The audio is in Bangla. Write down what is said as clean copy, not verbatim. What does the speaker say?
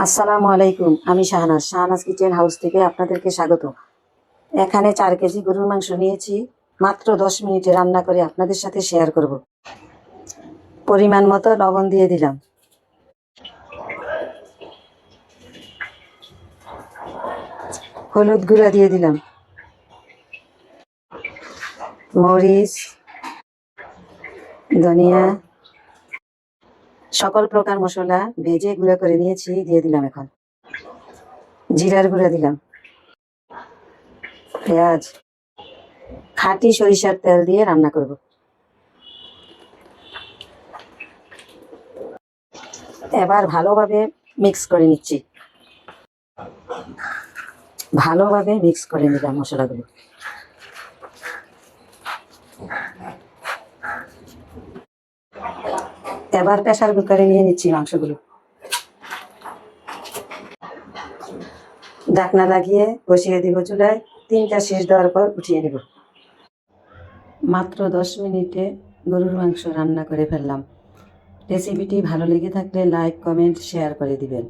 আসসালামু আলাইকুম। আমি শাহনাজ, শাহনাজ কিচেন হাউস থেকে আপনাদেরকে স্বাগত। এখানে 4 কেজি গরুর মাংস নিয়েছি, মাত্র 10 মিনিটে রান্না করে আপনাদের সাথে শেয়ার করব। পরিমাণ মতো লবণ দিয়ে দিলাম, হলুদ গুঁড়া দিয়ে দিলাম, মরিচ, ধনিয়া, সকল প্রকার মশলা ভেজে গুঁড়া করে নিয়েছি দিয়ে দিলাম। এখন জিরার গুঁড়া দিলাম, পেঁয়াজ, খাঁটি সরিষার তেল দিয়ে রান্না করব। এবার ভালোভাবে মিক্স করে নিচ্ছি, ভালোভাবে মিক্স করে নিলাম মশলাগুলো। এবার প্রেসার কুকারে নিয়ে নিচ্ছি মাংসগুলো, ঢাকনা লাগিয়ে বসিয়ে দিব চুলায়। 3টা শেষ দেওয়ার পর উঠিয়ে নেব। মাত্র 10 মিনিটে গরুর মাংস রান্না করে ফেললাম। রেসিপিটি ভালো লেগে থাকলে লাইক, কমেন্ট, শেয়ার করে দিবেন।